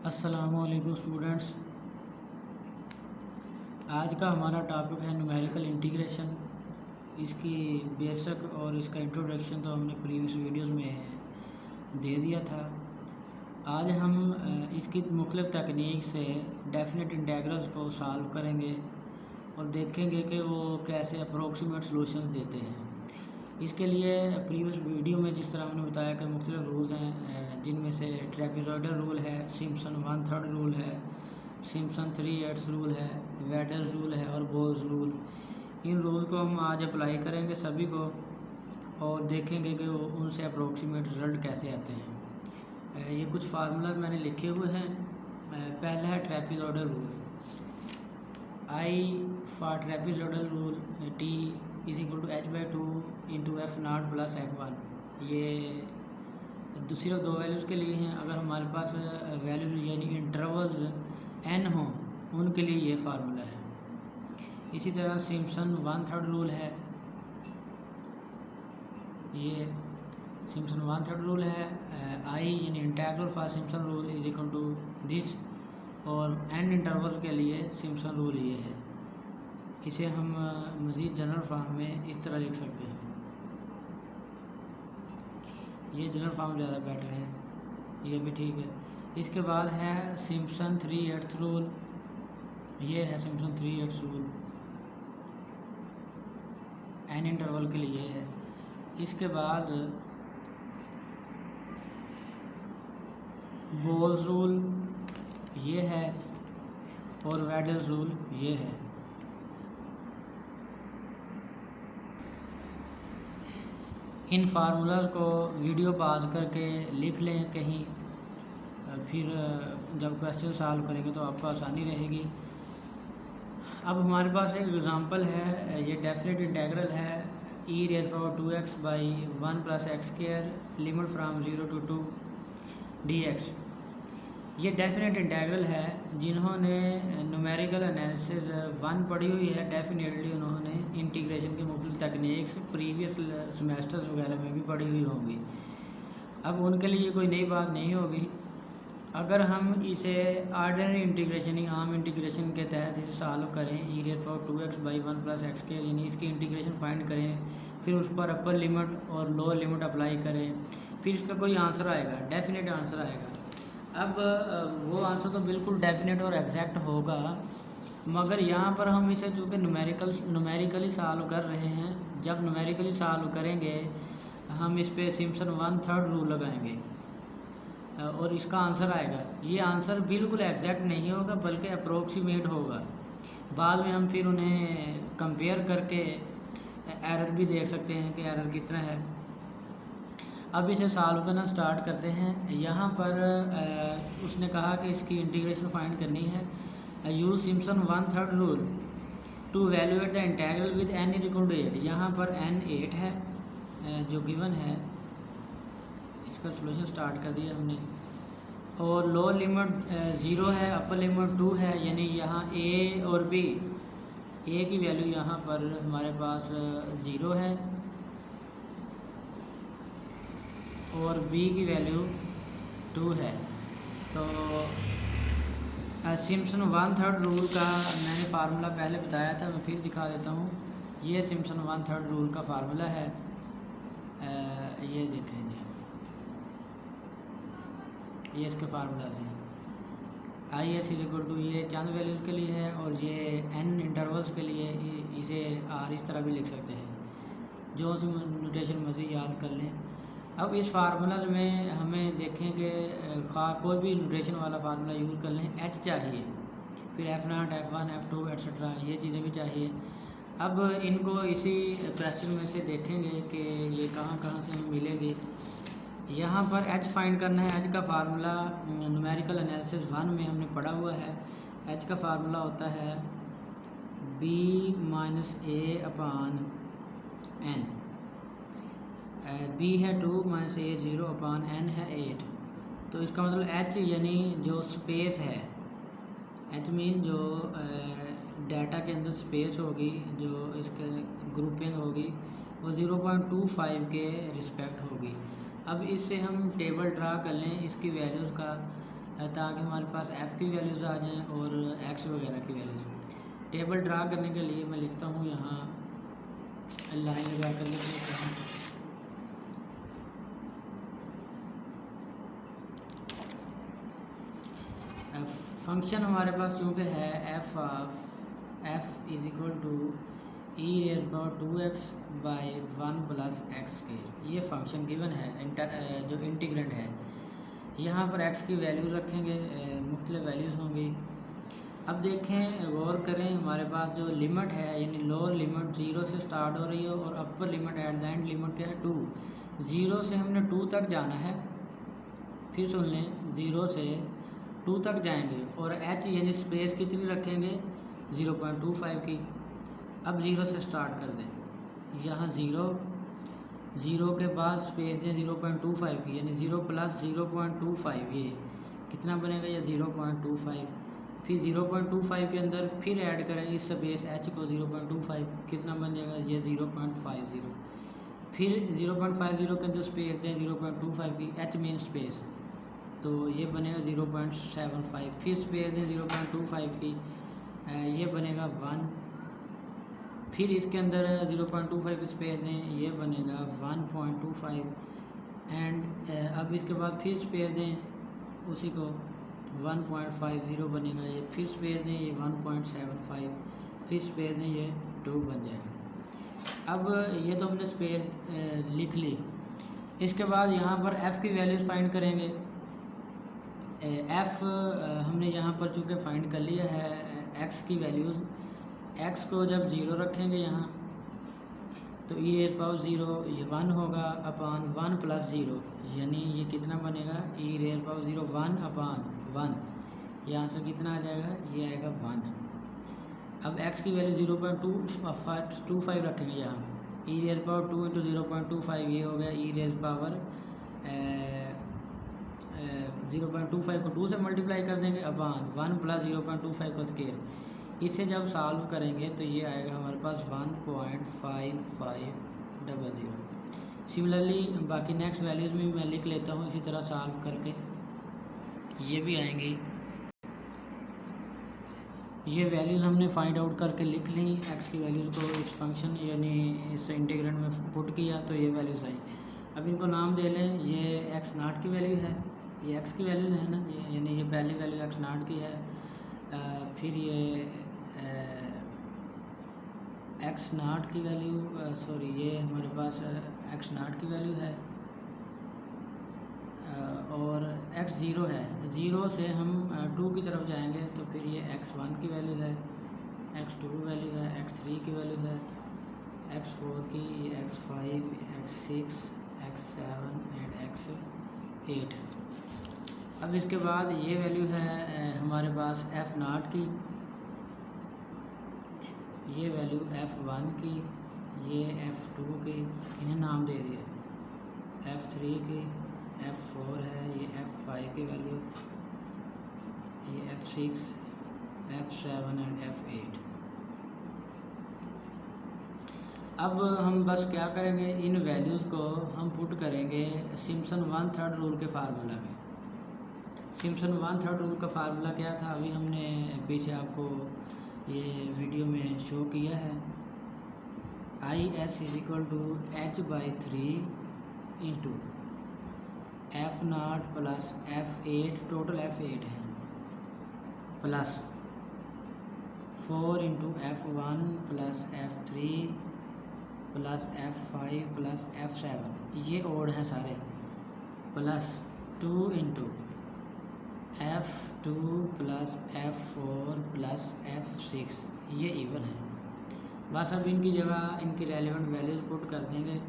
अस्सलामुअलैकुम स्टूडेंट्स। आज का हमारा टॉपिक है न्यूमेरिकल इंटीग्रेशन। इसकी बेसिक और इसका इंट्रोडक्शन तो हमने प्रीवियस वीडियोस में दे दिया था। आज हम इसकी मुख्तलिफ तकनीक से डेफिनेट इंटीग्रल्स को सॉल्व करेंगे और देखेंगे कि वो कैसे अप्रोक्सीमेट सॉल्यूशंस देते हैं। इसके लिए प्रीवियस वीडियो में जिस तरह हमने बताया कि मुख्तलिफ रूल्स हैं, जिनमें से ट्रेपेजॉइडल रूल है, सिम्पसन 1/3 रूल है, सिम्पसन 3/8 रूल है, वेडल्स रूल है और बोल्स रूल। इन रूल को हम आज अप्लाई करेंगे सभी को और देखेंगे कि उनसे अप्रोक्सीमेट रिजल्ट कैसे आते हैं। ये कुछ फार्मूला मैंने लिखे हुए हैं। पहला है trapezoidal rule. I for trapezoidal rule T is equal to h/2 into f0 plus f1। ये सिर्फ दो वैल्यूज़ के लिए हैं। अगर हमारे पास वैल्यूज यानी इंटरवल्स n हों उनके लिए ये फार्मूला है। इसी तरह सिम्पसन 1/3 रूल है। ये सिम्पसन 1/3 रूल है। आई यानी integral for Simpson rule is equal to this, और n इंटरवल के लिए सिम्पसन रूल ये है। इसे हम मज़ीद जनरल फॉर्म में इस तरह लिख सकते हैं। ये जनरल फॉर्म ज़्यादा बेटर है, ये भी ठीक है। इसके बाद है सिम्पसन 3/8 रूल। ये है सिम्पसन 3/8 रूल, n इंटरवल के लिए है। इसके बाद बोल्स रूल ये है और वेडल्स रूल ये है। इन फार्मूलाज को वीडियो पॉज करके लिख लें कहीं, फिर जब क्वेश्चन सॉल्व करेंगे तो आपको आसानी रहेगी। अब हमारे पास एक एग्ज़ाम्पल है। ये डेफिनेट इंटीग्रल है e⁻²x/1 + x² limit from 0 to 2 dx। ये डेफिनेट इंटीग्रल है। जिन्होंने न्यूमेरिकल एनालिसिस 1 पढ़ी हुई है, डेफिनेटली उन्होंने इंटीग्रेशन के मुख्तलिफ तकनीक प्रीवियस सेमेस्टर्स वगैरह में भी पढ़ी हुई होंगी। अब उनके लिए कोई नई बात नहीं होगी। अगर हम इसे ऑर्डिनरी इंटीग्रेशन या आम इंटीग्रेशन के तहत इसे सॉल्व करें, e⁻²x/1 + x² यानी इसकी इंटीग्रेशन फाइंड करें, फिर उस पर अपर लिमिट और लोअर लिमिट अप्लाई करें, फिर इसका कोई आंसर आएगा, डेफिनेट आंसर आएगा। अब वो आंसर तो बिल्कुल डेफिनेट और एग्जैक्ट होगा, मगर यहाँ पर हम इसे चूँकि न्यूमेरिकली सॉल्व कर रहे हैं, जब न्यूमेरिकली सॉल्व करेंगे हम इस पे सिम्पसन 1/3 रूल लगाएंगे और इसका आंसर आएगा। ये आंसर बिल्कुल एग्जैक्ट नहीं होगा बल्कि अप्रोक्सीमेट होगा। बाद में हम फिर उन्हें कंपेयर करके एरर भी देख सकते हैं कि एरर कितना है। अब इसे सॉल्व करना स्टार्ट करते हैं। यहाँ पर उसने कहा कि इसकी इंटीग्रेशन फाइंड करनी है। Use Simpson 1/3 rule to evaluate the integral with n = 8। यहाँ पर n 8 है जो गिवन है। इसका सॉल्यूशन स्टार्ट कर दिया हमने। और लोअर लिमिट 0 है, अपर लिमिट 2 है, यानी यहाँ a और b, a की वैल्यू यहाँ पर हमारे पास 0 है और b की वैल्यू 2 है। तो सिम्पसन 1/3 रूल का मैंने फार्मूला पहले बताया था, मैं फिर दिखा देता हूँ। ये सिम्पसन 1/3 रूल का फार्मूला है। ये देखें जी, ये इसके फार्मूलाज हैं। IS = ये चंद वैल्यूज़ के लिए है और ये n इंटरवल्स के लिए इसे r इस तरह भी लिख सकते हैं, जो सी नोटेशन मर्जी याद कर लें। अब इस फार्मूला में हमें देखें कि कोई भी नोटेशन वाला फार्मूला यूज़ कर लें, h चाहिए, फिर f0, f1, f2 एट्सट्रा, ये चीज़ें भी चाहिए। अब इनको इसी क्वेश्चन में से देखेंगे कि ये कहाँ कहाँ से हमें मिलेंगे। यहाँ पर h फाइंड करना है। h का फार्मूला न्यूमेरिकल एनालिसिस 1 में हमने पढ़ा हुआ है। h का फार्मूला होता है b - a/n। b है 2 - a 0/n है 8। तो इसका मतलब h यानी जो स्पेस है, h मीन जो डाटा के अंदर स्पेस होगी, जो इसके ग्रुपिंग होगी, वो 0.25 के रिस्पेक्ट होगी। अब इससे हम टेबल ड्रा कर लें इसकी वैल्यूज़ का। ताकि हमारे पास f की वैल्यूज़ आ जाएं और x वगैरह की वैल्यूज़। टेबल ड्रा करने के लिए मैं लिखता हूँ यहाँ लाइन लगा कर लिख लेता हूँ। फंक्शन हमारे पास चूँकि है f of f is equal to e raise power 2x by 1 plus x के, ये फंक्शन गिवन है जो इंटीग्रेंट है। यहाँ पर x की वैल्यूज़ रखेंगे, मुख्तलिफ वैल्यूज़ होंगी। अब देखें, गौर करें, हमारे पास जो लिमिट है यानी लोअर लिमिट 0 से स्टार्ट हो रही है और upper limit at the end limit क्या है 2। 0 से हमने 2 तक जाना है, फिर सुन लें 0 से 2 तक जाएंगे और h यानी स्पेस कितनी रखेंगे 0.25 की। अब 0 से स्टार्ट कर दें, यहाँ 0 के बाद स्पेस दें 0.25 की, यानी 0 प्लस 0.25, ये कितना बनेगा, ये 0.25। फिर 0.25 के अंदर फिर ऐड करें इस स्पेस h को 0.25, कितना बन जाएगा, ये 0.50। फिर 0.50 के अंदर स्पेस दें 0.25 की, h मीन स्पेस, तो ये बनेगा 0.75। फिर स्पेस दें 0.25 की, ये बनेगा 1। फिर इसके अंदर 0.25 की स्पेस दें, ये बनेगा 1.25। एंड अब इसके बाद फिर स्पेस दें उसी को 1.50 बनेगा ये, फिर स्पेस दें ये 1.75, फिर स्पेस दें ये 2 बन जाएगा। अब ये तो हमने स्पेस लिख ली। इसके बाद यहाँ पर f की वैल्यूज़ फाइंड करेंगे। f हमने यहाँ पर चूँकि फाइंड कर लिया है x की वैल्यूज़। x को जब 0 रखेंगे यहाँ तो e रेज़ पावर 0 ये 1 होगा अपान 1 प्लस 0, यानी ये कितना बनेगा, e रेज़ पावर 0 1 अपान 1, ये आंसर कितना आ जाएगा, ये आएगा 1। अब x की वैल्यू 0.25 रखेंगे यहाँ, e रेज़ पावर 2 इंटू 0.25, ये हो गया e रेज़ पावर 0.25 को 2 से मल्टीप्लाई कर देंगे अपान 1 प्लस 0.25 को स्केयर। इसे जब सॉल्व करेंगे तो ये आएगा हमारे पास 1.5500। सिमिलरली बाकी नेक्स्ट वैल्यूज़ में मैं लिख लेता हूँ इसी तरह सॉल्व करके, ये भी आएंगी। ये वैल्यूज़ हमने फाइंड आउट करके लिख ली, एक्स की वैल्यूज़ को इस फंक्शन यानी इस इंटीग्रेंट में पुट किया तो ये वैल्यूज़ आई। अब इनको नाम दे लें, ये एक्स नाट की वैल्यू है, ये एक्स की वैल्यूज़ है ना, यानी ये पहली वैल्यू एक्स नाट की है। फिर ये एक्स नाट की वैल्यू सॉरी ये हमारे पास एक्स नाट की वैल्यू है और एक्स 0 है। 0 से हम 2 की तरफ जाएंगे तो फिर ये x1 की वैल्यू है, x2 वैल्यू है, x3 की वैल्यू है, x4 की, ये x5, x6, x7 and x8। अब इसके बाद ये वैल्यू है हमारे पास f0 की, ये वैल्यू f1 की, ये f2 की, इन्हें नाम दे दिए, f3 की, f4 है, ये f5 की वैल्यू, ये f6, f7 एंड f8। अब हम बस क्या करेंगे, इन वैल्यूज़ को हम पुट करेंगे सिम्पसन 1/3 रूल के फार्मूला में। सिम्पसन 1/3 रूल का फार्मूला क्या था, अभी हमने पीछे आपको ये वीडियो में शो किया है। IS is equal to h/3 into f0 plus f8, total f8 है, plus 4 into f1 plus f3 plus f5 plus f7, ये ओड हैं सारे, plus 2 into f2 plus f4 plus f6, ये इवन है। बस अब इनकी जगह इनकी रेलेवेंट वैल्यूज़ पुट कर देंगे।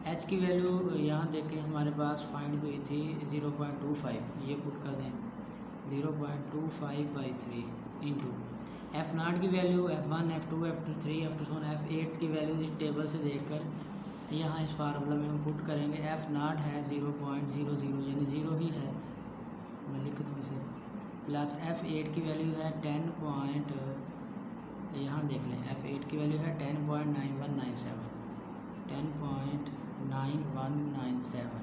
h की वैल्यू यहाँ देखें हमारे पास फाइंड हुई थी 0.25, ये पुट कर दें 0.25/3 इंटू f0 की value f1, f2, f3, f2, f8 की वैल्यू इस टेबल से देखकर यहाँ इस फार्मूला में हम पुट करेंगे। f0 है 0.00 यानी 0 ही है, मैं लिख दूँ इसे, प्लस f8 की वैल्यू है 10 यहाँ देख लें, f8 की वैल्यू है 10.9197, 10.9197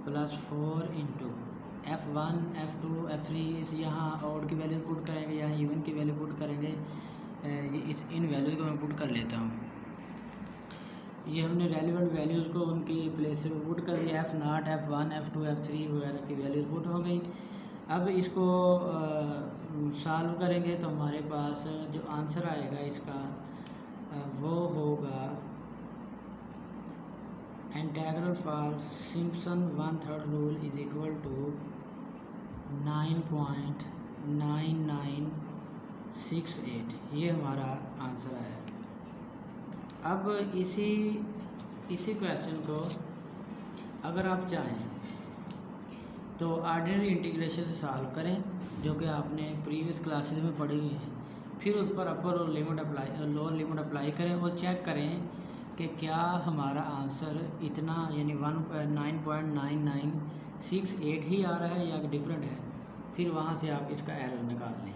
plus 4 into F1 F2 F3 यहाँ ऑड की वैल्यू पुट करेंगे, यहाँ इवन की वैल्यू पुट करेंगे। इन वैल्यूज़ को मैं पुट कर लेता हूँ। ये हमने रेलिवेंट वैल्यूज़ को उनकी प्लेस पे पुट कर दिया। F0 F1 F2 F3 वगैरह की वैल्यूज़ पुट हो गई। अब इसको सॉल्व करेंगे तो हमारे पास जो आंसर आएगा इसका वो होगा integral for Simpson 1/3 rule is equal to 9.9968। ये हमारा आंसर है। अब इसी क्वेश्चन को अगर आप चाहें तो ऑर्डिनरी इंटीग्रेशन से सॉल्व करें, जो कि आपने प्रीवियस क्लासेस में पढ़ी हुई है। फिर उस पर अपर और लोअर लिमिट अप्लाई करें और चेक करें कि क्या हमारा आंसर इतना यानी 9.9968 ही आ रहा है या डिफरेंट है। फिर वहाँ से आप इसका एरर निकाल लें।